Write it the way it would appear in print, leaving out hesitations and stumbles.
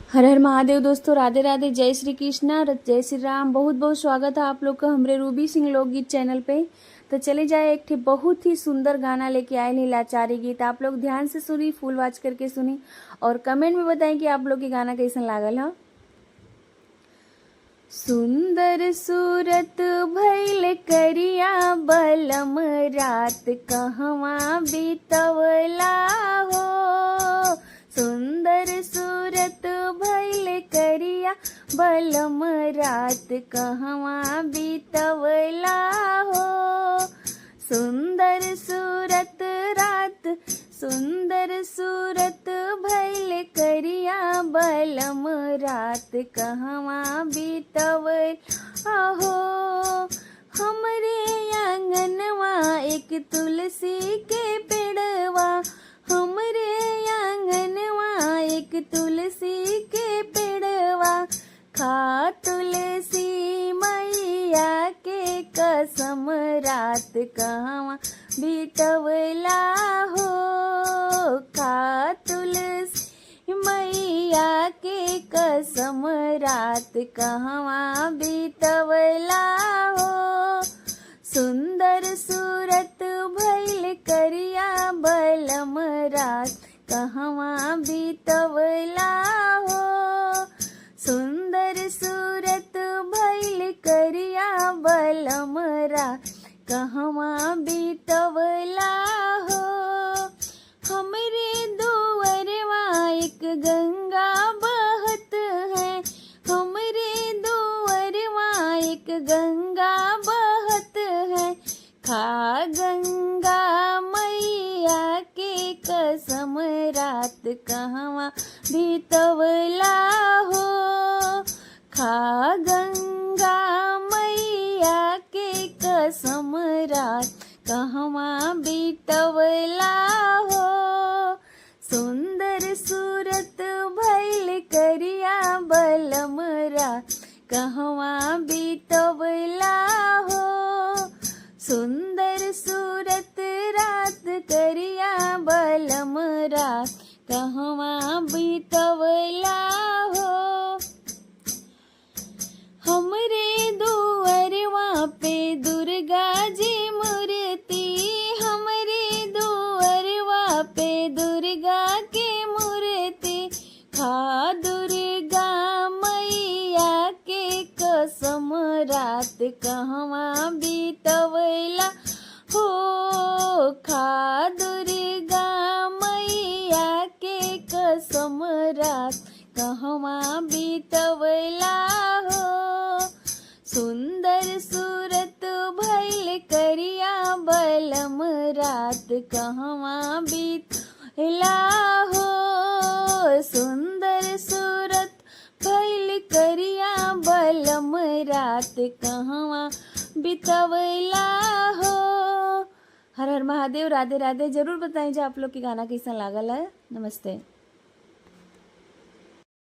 हर हर महादेव दोस्तों, राधे राधे, जय श्री कृष्णा, जय श्री राम। बहुत बहुत स्वागत है आप लोग का हमारे रूबी सिंह लोकगीत चैनल पे। तो चले जाए, एक ठे बहुत ही सुंदर गाना लेके आए नीलाचारी गीत। आप लोग ध्यान से सुनी, फुल वॉच करके सुनी और कमेंट में बताएं कि आप लोग के गाना कैसा लागल है। सुंदर सूरत भइल करिया बलम, रात कहवा बीतवला हो। सुंदर सूरत भइल करिया बलम, रात कहवा बीतवला हो। सुंदर सूरत रात, सुंदर सूरत भइल करिया बलम, रात कहवा बीतवल आहो। हमरे आंगनवा एक तुलसी के पेड़वा, हमरे आंगनवा एक तुलसी के पेड़वा। खा तुलसी मैया के कसम, रात कहवा बीतवला हो। खा तुलसी मैया के कसम, रात कहवा बीतवला हो। सुंदर सूरत भइल करिया बलम, रात कहवा बीतवला हो। सुंदर सूरत भइल करिया बलम, रात कहवा बीतवला हो। हमरे दुअरवा एक गंगा बहत है, हमरे दुअरवा एक गंगा बहत है। खा गंगा मैया के कसम, रात कहवा बीतवला हो। खा गंगा मैया के कसम, रात कहवा बीतवला हो। सुंदर सूरत भइल करिया बलम, रात कहवा बीतवला हो। सुंदर सूरत रात करिया बलम, रात कहवा बीतवला हो। हमरे दुअरवा पे दुर्गा जी मूर्ति, हमरे दुअरवा पे दुर्गा के मूर्ति। खा दुर्गा मैया के कसम, रात कहवा बीतवला हो। खा दुर्गा मैया के कसम, रात कहवा बीतवला हो। सुंदर सूरत भइल करिया बलम, रात कहवा बीतवला हो। सुंदर सूरत भइल करिया बलम, रात कहवा बीतवला हो। हर हर महादेव, राधे राधे। जरूर बताएं जो आप लोग के गाना कैसा लागल है। नमस्ते।